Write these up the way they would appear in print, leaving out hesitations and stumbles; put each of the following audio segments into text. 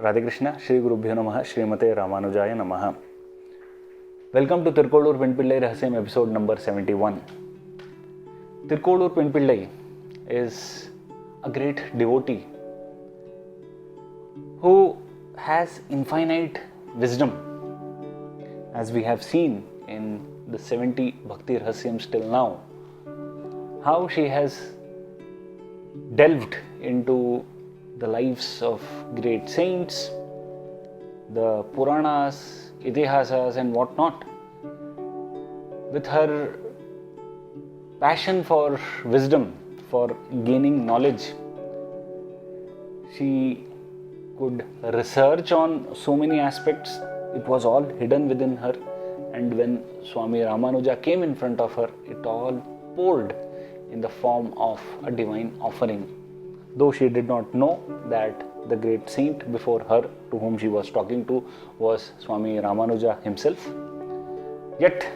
Radhe Krishna, Shri Gurubhyo Namaha, Srimate Ramanujaya Namaha. Welcome to Thirukkolur Penpillai Rahasyam episode number 71. Thirukkolur Penpillai is a great devotee who has infinite wisdom, as we have seen in the 70 Bhakti Rahasyams till now, how she has delved into the lives of great saints, the Puranas, Itihasas and whatnot. With her passion for wisdom, for gaining knowledge, she could research on so many aspects. It was all hidden within her, and when Swami Ramanuja came in front of her, it all poured in the form of a divine offering. Though she did not know that the great saint before her, to whom she was talking to, was Swami Ramanuja himself, yet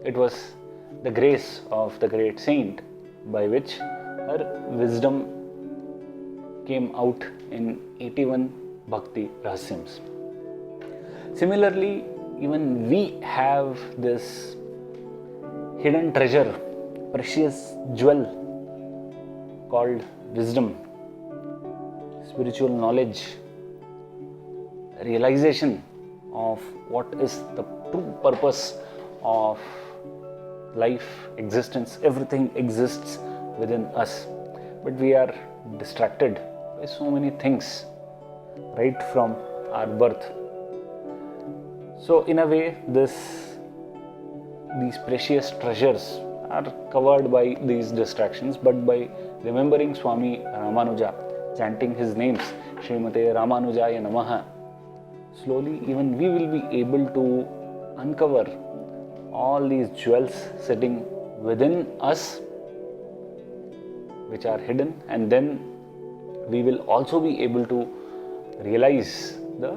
it was the grace of the great saint by which her wisdom came out in 81 Bhakti Rahasyams. Similarly, even we have this hidden treasure, precious jewel called wisdom, spiritual knowledge, realization of what is the true purpose of life, existence. Everything exists within us, but we are distracted by so many things right from our birth. So in a way, these precious treasures are covered by these distractions, but by remembering Swami Ramanuja, chanting his names, Srimate Ramanujaya Namaha, slowly even we will be able to uncover all these jewels sitting within us which are hidden, and then we will also be able to realize the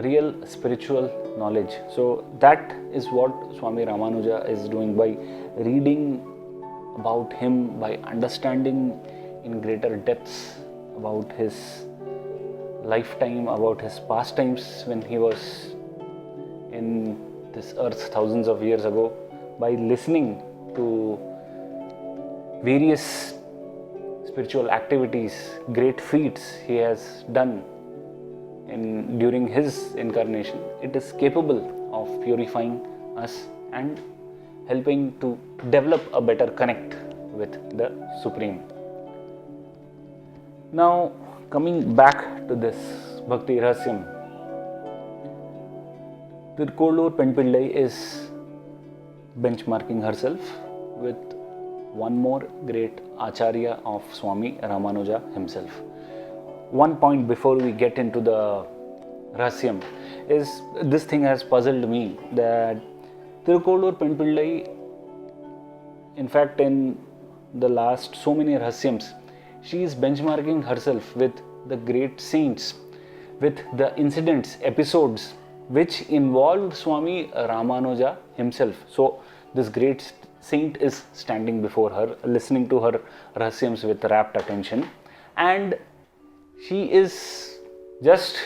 real spiritual knowledge. So that is what Swami Ramanuja is doing by reading about him, by understanding in greater depths about his lifetime, about his pastimes when he was in this earth thousands of years ago, by listening to various spiritual activities, great feats he has done during his incarnation. It is capable of purifying us and helping to develop a better connect with the Supreme. Now, coming back to this Bhakti Rahasyam, Thirukkolur Penpillai is benchmarking herself with one more great acharya of Swami Ramanuja himself. One point before we get into the Rahasyam is, this thing has puzzled me, that Thirukkolur Penpillai, in fact in the last so many Rahasyams, she is benchmarking herself with the great saints, with the incidents, episodes which involved Swami Ramanuja himself. So this great saint is standing before her, listening to her Rahasyams with rapt attention, and she is just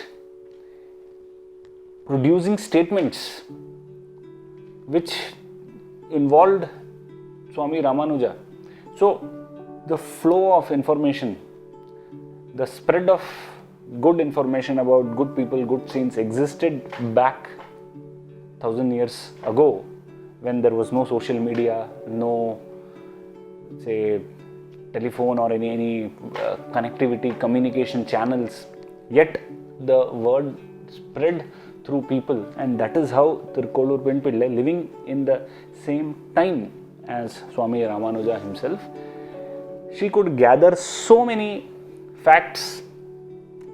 producing statements which involved Swami Ramanuja. So the flow of information, the spread of good information about good people, good saints existed back 1000 years ago, when there was no social media, no say telephone or any connectivity, communication channels. Yet the word spread through people, and that is how Thirukkolur Penpillai, living in the same time as Swami Ramanuja himself, she could gather so many facts,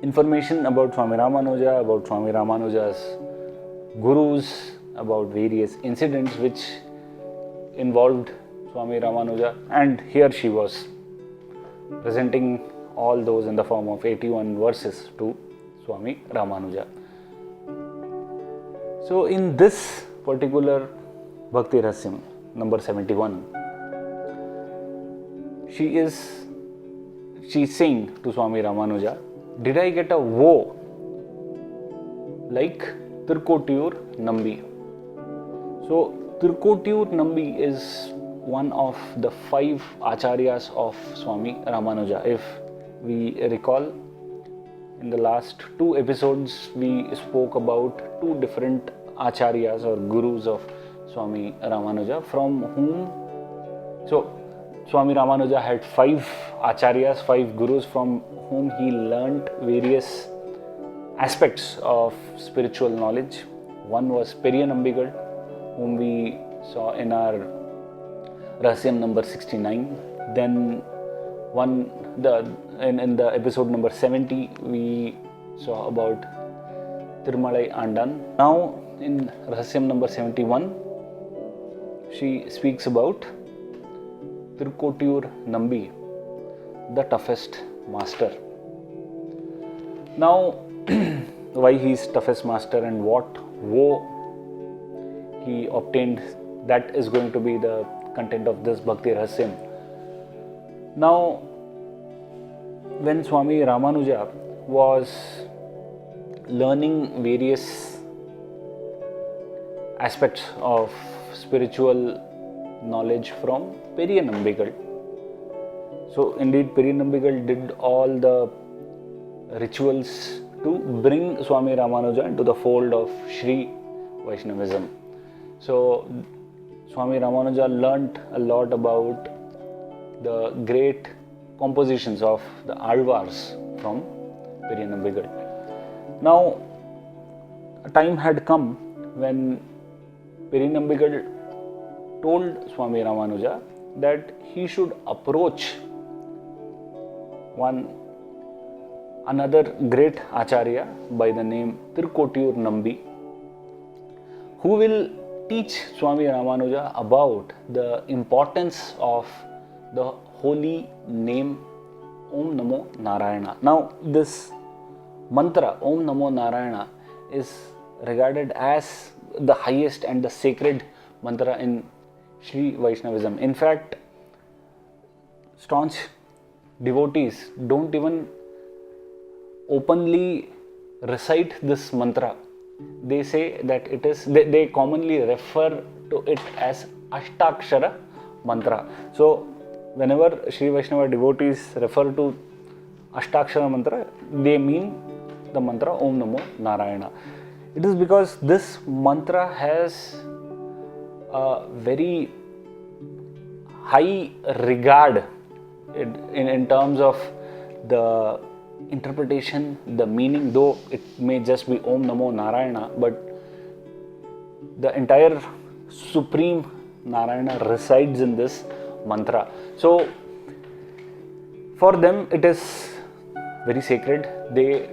information about Swami Ramanuja, about Swami Ramanuja's gurus, about various incidents which involved Swami Ramanuja, and here she was presenting all those in the form of 81 verses to Swami Ramanuja. So in this particular Bhakti Rahasyam, number 71, she's saying to Swami Ramanuja, did I get a woe like Thirukkotiyur Nambi. So Thirukkotiyur Nambi is one of the 5 acharyas of Swami Ramanuja. If we recall, in the last 2 episodes we spoke about 2 different acharyas or gurus of Swami Ramanuja, from whom, so Swami Ramanuja had 5 acharyas, 5 gurus from whom he learnt various aspects of spiritual knowledge. One was Periya Nambigal, whom we saw in our Rahasyam number 69. Then in the episode number 70 we saw about Tirmalai Andan. Now in Rahasyam number 71 she speaks about Thirukkotiyur Nambi, the toughest master. Now why he is toughest master and what woe he obtained, that is going to be the content of this Bhakti Rahasyam. Now, when Swami Ramanuja was learning various aspects of spiritual knowledge from Periya Nambigal, so indeed Periya Nambigal did all the rituals to bring Swami Ramanuja into the fold of Sri Vaishnavism. So Swami Ramanuja learnt a lot about the great compositions of the Azhwars from Periya Nambigal. Now a time had come when Periya Nambigal told Swami Ramanuja that he should approach another great acharya by the name Thirukkotiyur Nambi, who will teach Swami Ramanuja about the importance of the holy name Om Namo Narayana. Now this mantra Om Namo Narayana is regarded as the highest and the sacred mantra in Sri Vaishnavism. In fact, staunch devotees don't even openly recite this mantra. They say that it is, they commonly refer to it as Ashtakshara mantra. So whenever Sri Vaishnava devotees refer to Ashtakshara mantra, they mean the mantra Om Namo Narayana. It is because this mantra has a very high regard in terms of the interpretation, the meaning, though it may just be Om Namo Narayana, but the entire supreme Narayana resides in this mantra. So for them it is very sacred. They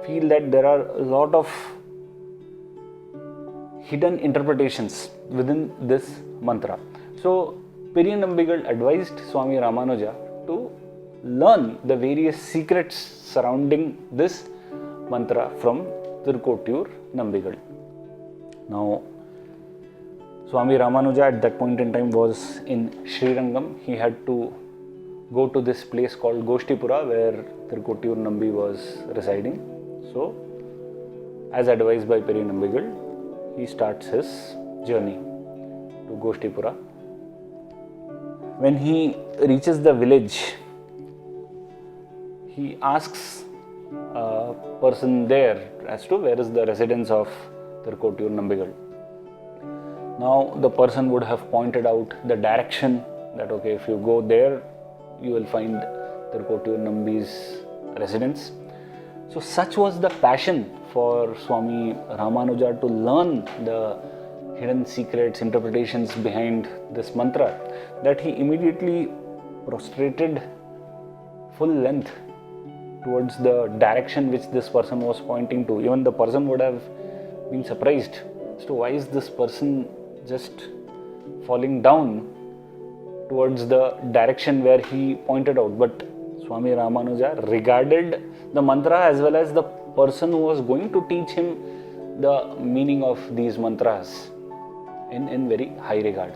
feel that there are a lot of hidden interpretations within this mantra. So Periya Nambigal advised Swami Ramanuja to learn the various secrets surrounding this mantra from Thirukkotiyur Nambigal. Now Swami Ramanuja at that point in time was in Srirangam. He had to go to this place called Goshtipura where Thirukkotiyur Nambi was residing. So as advised by Periya Nambigal, he starts his journey to Goshtipura. When he reaches the village, he asks a person there as to where is the residence of Thirukkotiyur Nambigal. Now the person would have pointed out the direction that okay, if you go there, you will find Thirukkotiyur Nambi's residence. So such was the passion for Swami Ramanuja to learn the hidden secrets, interpretations behind this mantra, that he immediately prostrated full length towards the direction which this person was pointing to. Even the person would have been surprised as to why is this person just falling down towards the direction where he pointed out. But Swami Ramanuja regarded the mantra as well as the person who was going to teach him the meaning of these mantras in very high regard.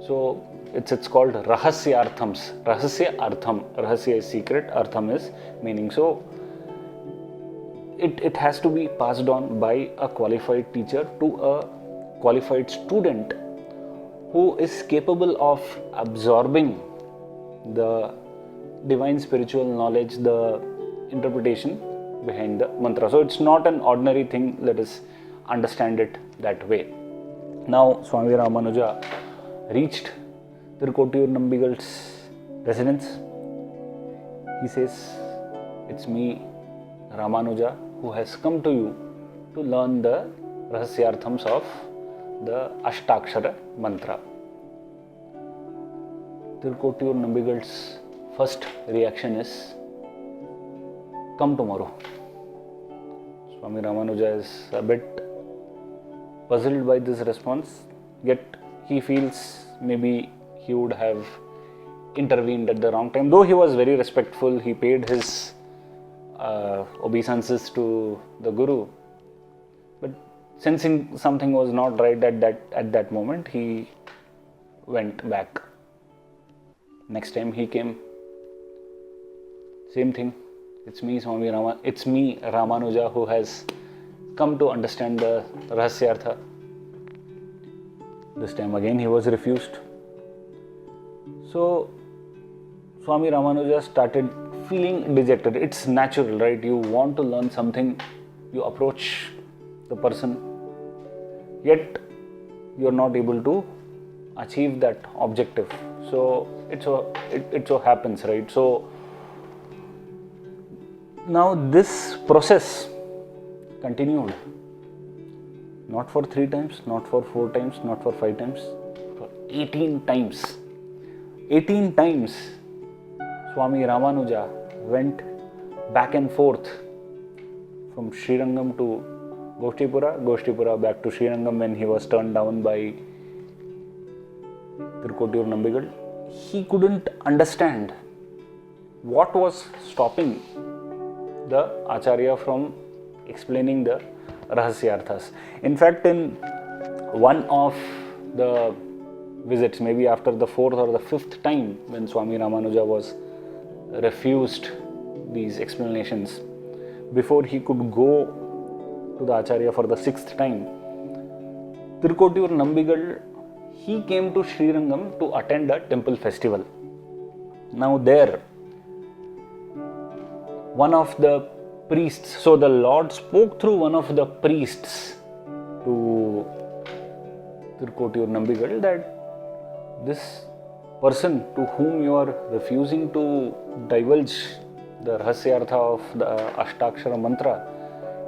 So it's called Rahasya Arthams. Rahasya Artham. Rahasya is secret, Artham is meaning. So it has to be passed on by a qualified teacher to a qualified student who is capable of absorbing the divine spiritual knowledge, the interpretation behind the mantra. So it's not an ordinary thing, let us understand it that way. Now Swami Ramanuja reached Thirukkotiyur Nambigal's residence. He says, "It's me, Ramanuja, who has come to you to learn the Rahasyarthams of the Ashtakshara mantra." Thirukkotiyur Nambigal's first reaction is, "Come tomorrow." Swami Ramanuja is a bit puzzled by this response, yet he feels maybe he would have intervened at the wrong time. Though he was very respectful, he paid his obeisances to the Guru, but sensing something was not right at that moment, he went back. Next time he came, same thing. It's me, Ramanuja, who has come to understand the Rahasyartha. This time again he was refused. So Swami Ramanuja started feeling dejected. It's natural, right? You want to learn something, you approach the person, yet you are not able to achieve that objective. So it so happens, right? So now this process continued, not for 3 times, not for 4 times, not for 5 times, for 18 times. 18 times Swami Ramanuja went back and forth from Srirangam to Goshtipura back to Srirangam when he was turned down by Thirukkotiyur Nambigal. He couldn't understand what was stopping the acharya from explaining the Rahasyarthas. In fact, in one of the visits, maybe after the 4th or the 5th time when Swami Ramanuja was refused these explanations, before he could go to the acharya for the 6th time, Thirukkotiyur Nambigal, he came to Srirangam to attend a temple festival. Now there, one of the priests, so the Lord spoke through one of the priests to Thirukkotiyur Nambigal that this person to whom you are refusing to divulge the Rahasyartha of the Ashtakshara mantra,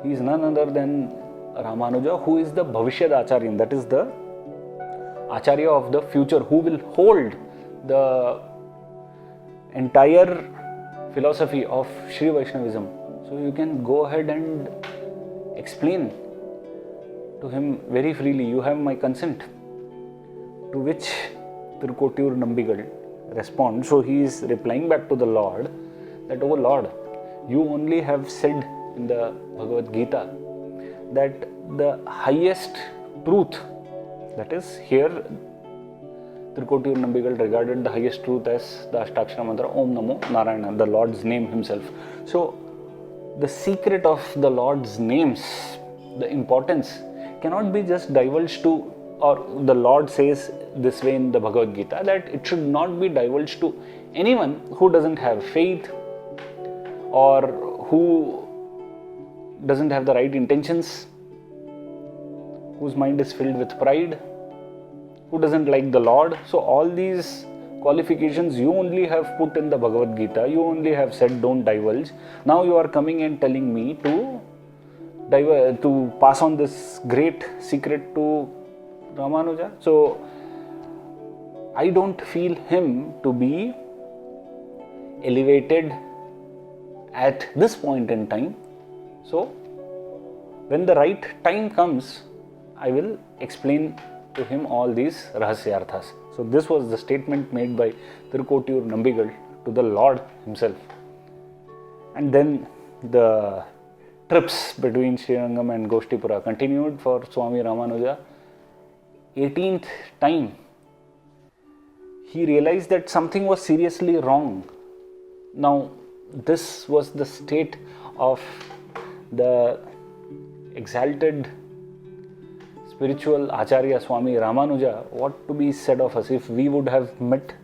he is none other than Ramanuja, who is the Bhavishyad Acharya, that is the Acharya of the future, who will hold the entire philosophy of Shri Vaishnavism. So you can go ahead and explain to him very freely. You have my consent. To which Thirukkotiyur Nambigal responds. So he is replying back to the Lord that, "Oh Lord, you only have said in the Bhagavad Gita that the highest truth, that is here Thirukkotiyur Nambigal regarded the highest truth as the Ashtakshara mantra, Om Namo Narayana, the Lord's name himself. So the secret of the Lord's names, the importance cannot be just divulged to, or the Lord says this way in the Bhagavad Gita, that it should not be divulged to anyone who doesn't have faith or who doesn't have the right intentions, whose mind is filled with pride, who doesn't like the Lord." So all these qualifications you only have put in the Bhagavad Gita, you only have said don't divulge. Now you are coming and telling me to pass on this great secret to Ramanuja. So I don't feel him to be elevated at this point in time. So when the right time comes, I will explain to him all these Rahasyarthas. So this was the statement made by Thirukkotiyur Nambigal to the Lord himself. And then the trips between Srirangam and Goshtipura continued for Swami Ramanuja. 18th time, he realized that something was seriously wrong. Now, this was the state of the exalted spiritual acharya Swami Ramanuja, what to be said of us if we would have met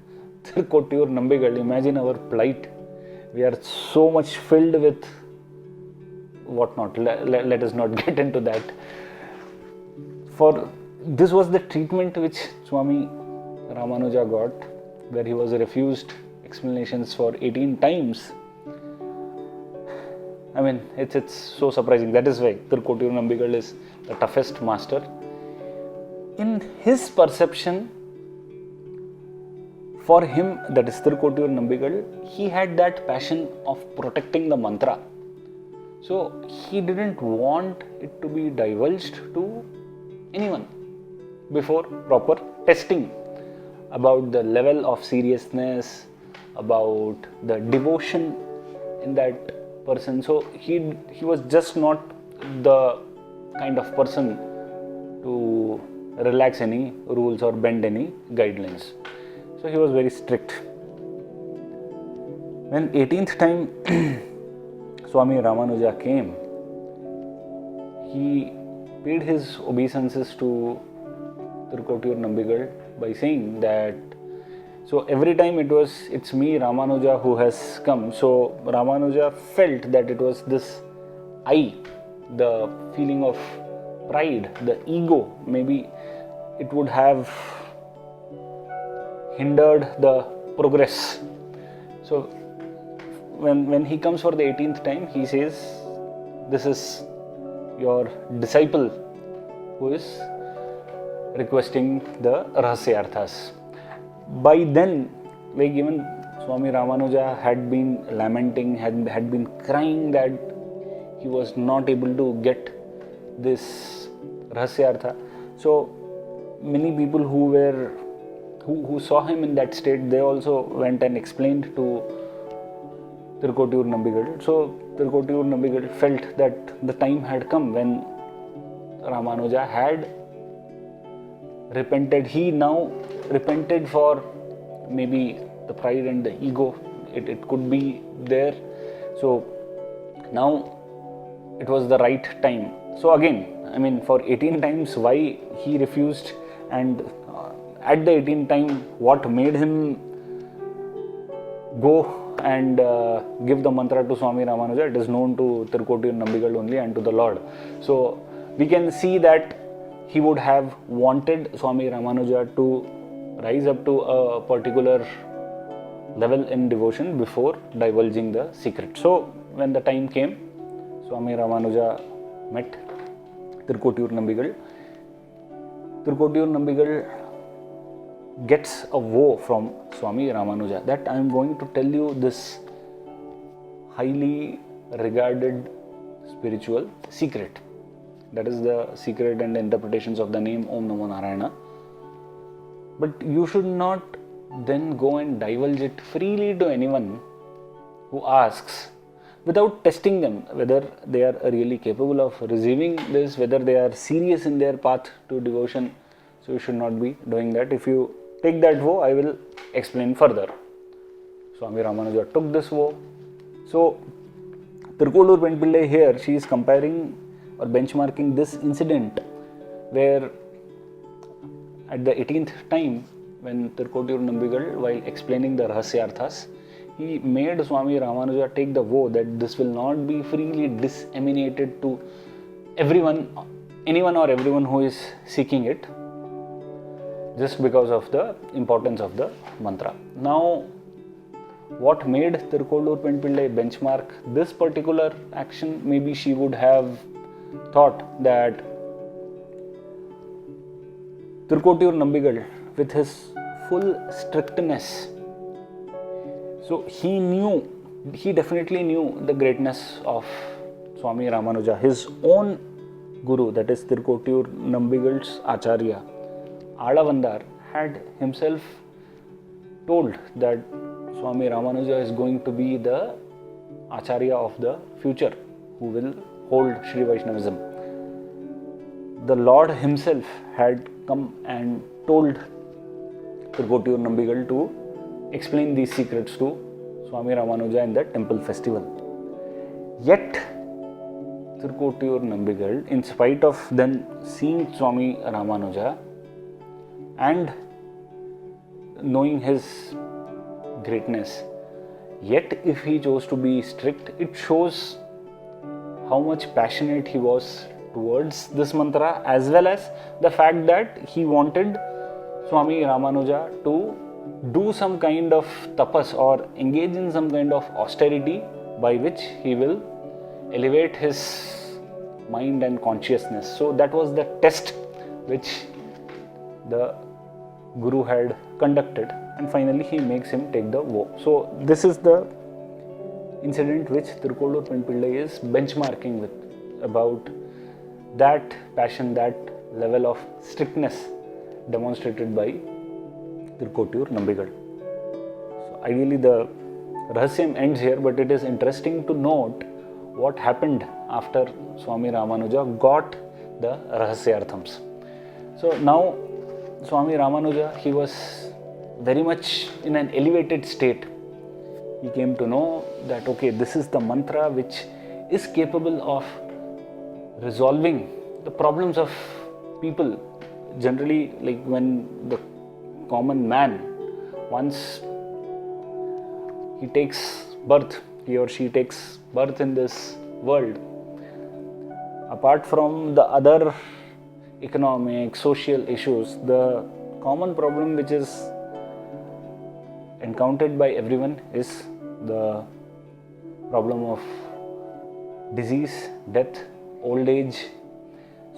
Thirukkotiyur Nambi? Imagine our plight. We are so much filled with whatnot. Let us not get into that. For this was the treatment which Swami Ramanuja got, where he was refused explanations for 18 times. I mean, it's so surprising. That is why Thirukkotiyur Nambi is the toughest master. In his perception, for him, that is Thirukkotiyur Nambi, he had that passion of protecting the mantra. So he didn't want it to be divulged to anyone before proper testing about the level of seriousness, about the devotion in that person. So he was just not the kind of person to relax any rules or bend any guidelines. So he was very strict. When 18th time Swami Ramanuja came, he paid his obeisances to Thirukkotiyur Nambi by saying that, so every time it's me Ramanuja who has come. So Ramanuja felt that it was this I, the feeling of pride, the ego, maybe it would have hindered the progress. So when he comes for the 18th time, he says, this is your disciple who is requesting the Rahasyarthas. By then, like even Swami Ramanuja had been lamenting, had been crying that he was not able to get this Rahasyartha. So many people who saw him in that state, they also went and explained to Thirukkotiyur Nambi. So Thirukkotiyur Nambi felt that the time had come when Ramanuja had repented. He now repented for maybe the pride and the ego. It could be there. So now it was the right time. So again, I mean, for 18 times, why he refused, and at the 18th time, what made him go and give the mantra to Swami Ramanuja, it is known to Thirukkotiyur Nambi only and to the Lord. So we can see that he would have wanted Swami Ramanuja to rise up to a particular level in devotion before divulging the secret. So when the time came, Swami Ramanuja met Thirukkotiyur Nambi. Thirukkotiyur Nambi gets a vow from Swami Ramanuja that I am going to tell you this highly regarded spiritual secret. That is the secret and interpretations of the name Om Namo Narayana. But you should not then go and divulge it freely to anyone who asks without testing them whether they are really capable of receiving this, whether they are serious in their path to devotion. So you should not be doing that. If you take that vow, I will explain further. Swami Ramanuja took this vow. So Thirukkolur Penpillai here, she is comparing or benchmarking this incident where at the 18th time when Thirukkotiyur Nambi, while explaining the Rahasyarthas, he made Swami Ramanuja take the vow that this will not be freely disseminated to anyone or everyone who is seeking it, just because of the importance of the mantra. Now, what made Thirukkolur Penpillai benchmark this particular action? Maybe she would have thought that Thirukkotiyur Nambi, with his full strictness, so he definitely knew the greatness of Swami Ramanuja, his own guru, that is Thirukkotiyur Nambi's acharya, Alavandar, had himself told that Swami Ramanuja is going to be the acharya of the future who will hold Sri Vaishnavism. The Lord himself had come and told Thirukkotiyur Nambi to explain these secrets to Swami Ramanuja in the temple festival. Yet, Thirukkotiyur Nambi, in spite of then seeing Swami Ramanuja and knowing his greatness, yet if he chose to be strict, it shows how much passionate he was towards this mantra, as well as the fact that he wanted Swami Ramanuja to do some kind of tapas or engage in some kind of austerity by which he will elevate his mind and consciousness. So that was the test which the Guru had conducted, and finally he makes him take the vow. So this is the incident which Thirukkolur Penpillai is benchmarking with, about that passion, that level of strictness demonstrated by Thirukkotiyur Nambi. So ideally the Rahasyam ends here, but it is interesting to note what happened after Swami Ramanuja got the Rahasyarthams. So now Swami Ramanuja, he was very much in an elevated state. He came to know that, okay, this is the mantra which is capable of resolving the problems of people. Generally, like when the common man, once he takes birth, he or she takes birth in this world, apart from the other economic, social issues, the common problem which is encountered by everyone is the problem of disease, death, old age.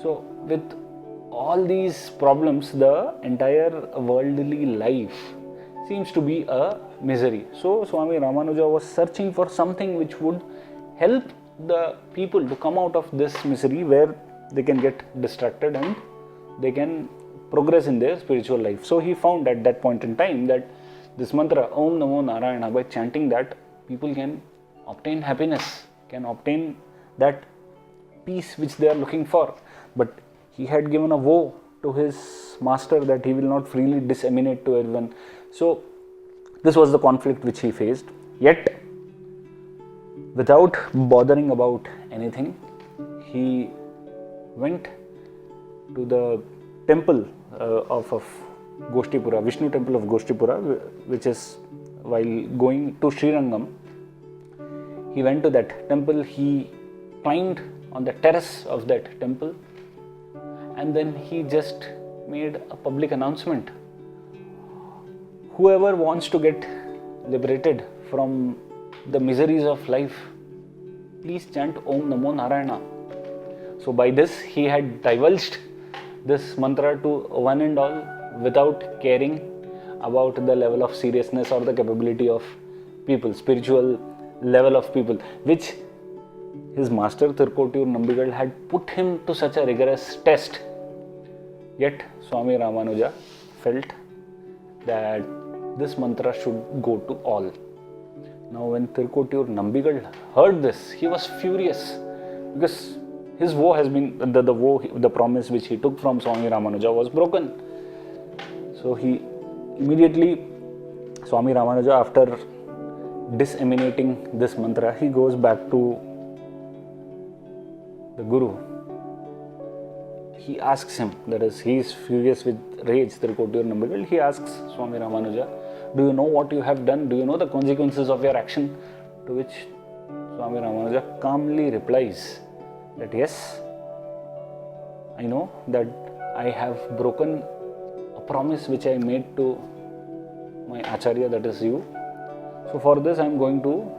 So with all these problems, the entire worldly life seems to be a misery. So Swami Ramanuja was searching for something which would help the people to come out of this misery, where they can get distracted and they can progress in their spiritual life. So he found at that point in time that this mantra, Om Namo Narayana, by chanting that, people can obtain happiness, can obtain that peace which they are looking for. But he had given a vow to his master that he will not freely disseminate to everyone. So this was the conflict which he faced. Yet, without bothering about anything, he went to the temple of Goshtipura, Vishnu temple of Goshtipura, which is while going to Srirangam. He went to that temple, he climbed on the terrace of that temple, and then he just made a public announcement. Whoever wants to get liberated from the miseries of life, please chant Om Namo Narayana. So by this he had divulged this mantra to one and all, without caring about the level of seriousness or the capability of people, spiritual level of people, which his master Thirukkotiyur Nambi had put him to such a rigorous test. Yet Swami Ramanuja felt that this mantra should go to all. Now when Thirukkotiyur Nambi heard this, he was furious, because his vow has been, the promise which he took from Swami Ramanuja was broken. So he immediately, Swami Ramanuja, after disseminating this mantra, he goes back to the Guru. He asks him, that is, he is furious with rage, Thirukkotiyur Nambi. He asks Swami Ramanuja, do you know what you have done? Do you know the consequences of your action? To which Swami Ramanuja calmly replies that yes, I know that I have broken a promise which I made to my acharya, that is you. So for this I am going to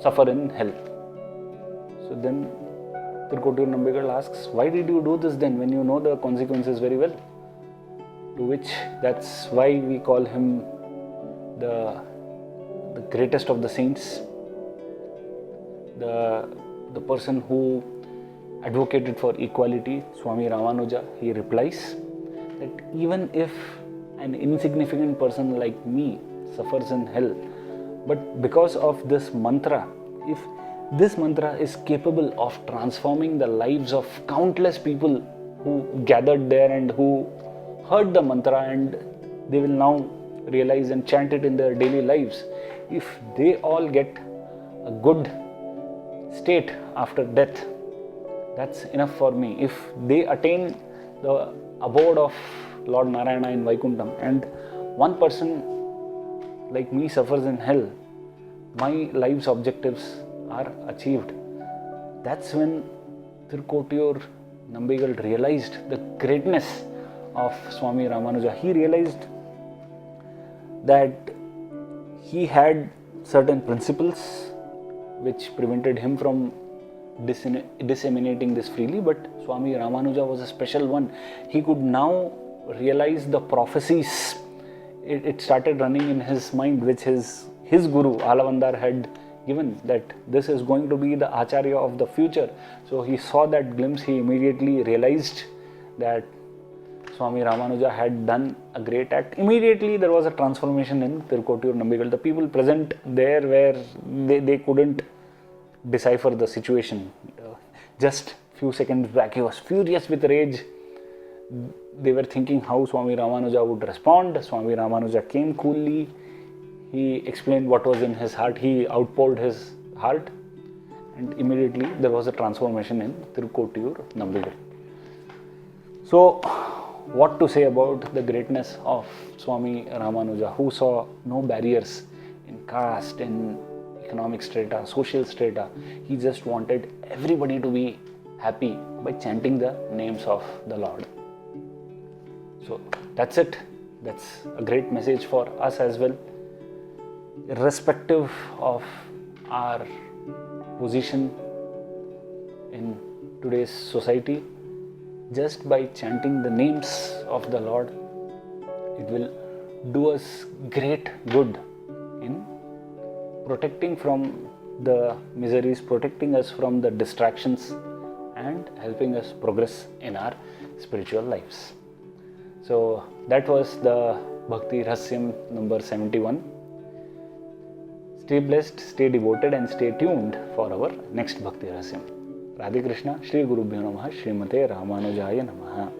suffer in hell. So then Thirukkotiyur Nambi asks, why did you do this then, when you know the consequences very well? To which, that's why we call him the greatest of the saints, the person who advocated for equality, Swami Ramanuja. He replies that even if an insignificant person like me suffers in hell, but because of this mantra, if this mantra is capable of transforming the lives of countless people who gathered there and who heard the mantra, and they will now realize and chant it in their daily lives, if they all get a good state after death, That's enough for me. If they attain the abode of Lord Narayana in Vaikuntham and one person like me suffers in hell, my life's objectives are achieved. That's when Thirukkotiyur Nambi realized the greatness of Swami Ramanuja. He realized that he had certain principles which prevented him from disseminating this freely, but Swami Ramanuja was a special one. He could now realize the prophecies. It started running in his mind, which his guru Alavandar had given, that this is going to be the acharya of the future. So he saw that glimpse. He immediately realized that Swami Ramanuja had done a great act. Immediately there was a transformation in Thirukkotiyur Nambi. The people present there where they couldn't decipher the situation. Just few seconds back he was furious with rage. They were thinking how Swami Ramanuja would respond. Swami Ramanuja came coolly. He explained what was in his heart. He outpoured his heart, and immediately there was a transformation in Thirukkotiyur Nambi. So, what to say about the greatness of Swami Ramanuja, who saw no barriers in caste, in economic strata, social strata. He just wanted everybody to be happy by chanting the names of the Lord. So that's it. That's a great message for us as well. Irrespective of our position in today's society, just by chanting the names of the Lord, it will do us great good in protecting from the miseries, protecting us from the distractions, and helping us progress in our spiritual lives. So that was the Bhakti Rahasyam number 71. Stay blessed, stay devoted, and stay tuned for our next Bhakti Rahasyam. Radhe Krishna, Shri Gurubhyo Namaha, Srimate Ramanujaya Namaha.